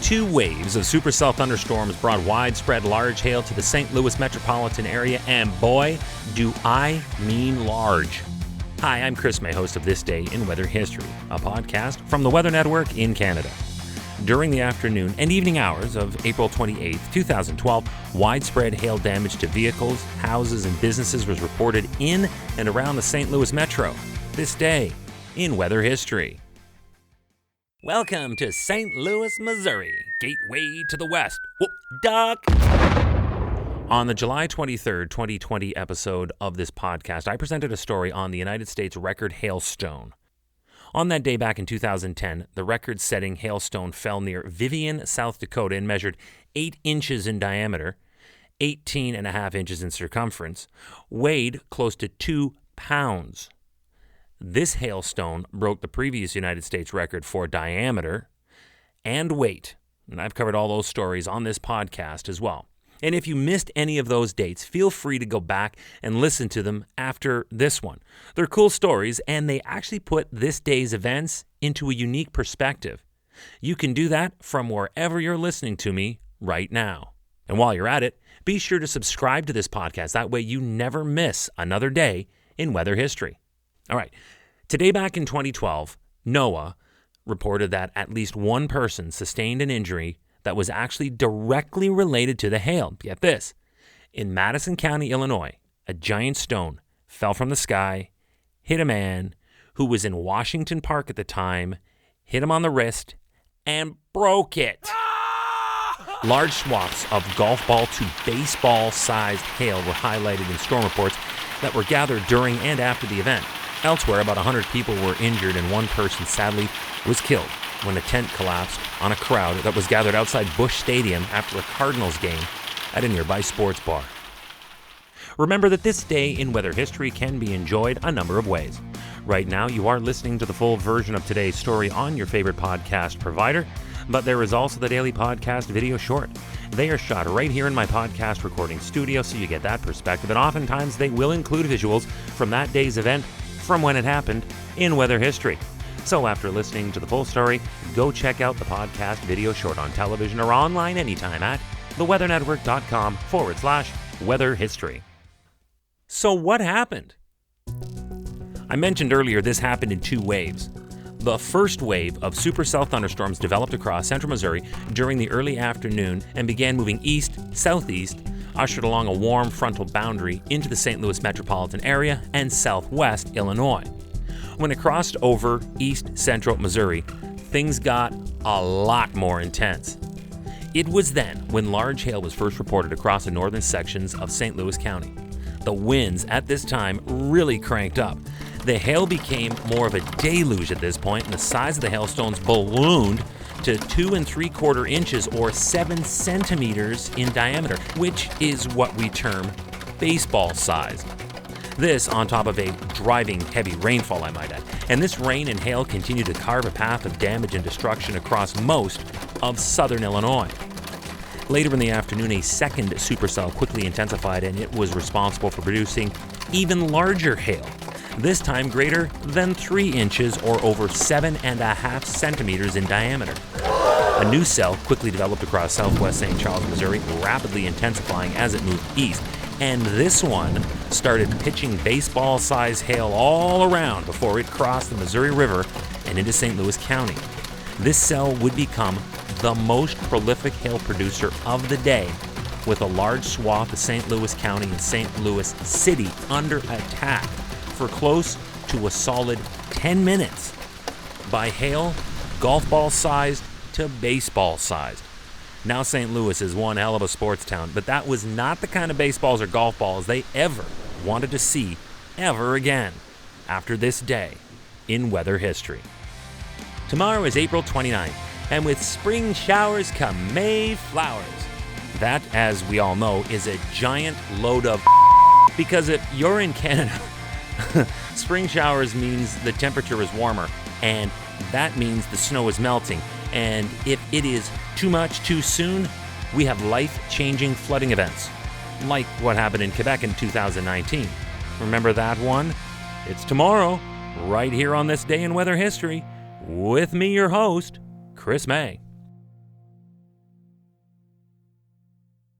2 waves of supercell thunderstorms brought widespread large hail to the St. Louis metropolitan area, and boy, do I mean large. Hi, I'm Chris May, host of This Day in Weather History, a podcast from the Weather Network in Canada. During the afternoon and evening hours of April 28, 2012, widespread hail damage to vehicles, houses, and businesses was reported in and around the St. Louis metro. This Day in Weather History. Welcome to St. Louis, Missouri, gateway to the West. Whoop, duck! On the July 23, 2020 episode of this podcast, I presented a story on the United States record hailstone. On that day back in 2010, the record-setting hailstone fell near Vivian, South Dakota, and measured 8 inches in diameter, 18.5 inches in circumference, weighed close to 2 pounds. This hailstone broke the previous United States record for diameter and weight, and I've covered all those stories on this podcast as well. And if you missed any of those dates, feel free to go back and listen to them after this one. They're cool stories, and they actually put this day's events into a unique perspective. You can do that from wherever you're listening to me right now. And while you're at it, be sure to subscribe to this podcast. That way you never miss another day in weather history. All right, today back in 2012, NOAA reported that at least one person sustained an injury that was actually directly related to the hail. Get this. In Madison County, Illinois, a giant stone fell from the sky, hit a man who was in Washington Park at the time, hit him on the wrist, and broke it. Large swaths of golf ball to baseball-sized hail were highlighted in storm reports that were gathered during and after the event. Elsewhere, about 100 people were injured and one person sadly was killed when a tent collapsed on a crowd that was gathered outside Busch Stadium after a Cardinals game at a nearby sports bar. Remember that This Day in Weather History can be enjoyed a number of ways. Right now, you are listening to the full version of today's story on your favorite podcast provider, but there is also the daily podcast video short. They are shot right here in my podcast recording studio, so you get that perspective, and oftentimes they will include visuals from that day's event from when it happened in weather history. So after listening to the full story, go check out the podcast video short on television or online anytime at theweathernetwork.com/weather history. So what happened? I mentioned earlier this happened in 2 waves. The first wave of supercell thunderstorms developed across central Missouri during the early afternoon and began moving east-southeast, ushered along a warm frontal boundary into the St. Louis metropolitan area and southwest Illinois. When it crossed over east-central Missouri, things got a lot more intense. It was then when large hail was first reported across the northern sections of St. Louis County. The winds at this time really cranked up. The hail became more of a deluge at this point, and the size of the hailstones ballooned to 2 3/4 inches or 7 centimeters in diameter, which is what we term baseball-sized. This on top of a driving heavy rainfall, I might add. And this rain and hail continued to carve a path of damage and destruction across most of southern Illinois. Later in the afternoon, a second supercell quickly intensified, and it was responsible for producing even larger hail, this time greater than 3 inches or over 7.5 centimeters in diameter. A new cell quickly developed across southwest St. Charles, Missouri, rapidly intensifying as it moved east. And this one started pitching baseball-sized hail all around before it crossed the Missouri River and into St. Louis County. This cell would become the most prolific hail producer of the day, with a large swath of St. Louis County and St. Louis City under attack for close to a solid 10 minutes by hail, golf ball-sized to baseball-sized. Now St. Louis is one hell of a sports town, but that was not the kind of baseballs or golf balls they ever wanted to see ever again after this day in weather history. Tomorrow is April 29th, and with spring showers come May flowers. That, as we all know, is a giant load of because if you're in Canada, spring showers means the temperature is warmer, and that means the snow is melting. And if it is too much too soon, we have life-changing flooding events, like what happened in Quebec in 2019. Remember that one? It's tomorrow, right here on This Day in Weather History, with me, your host, Chris May.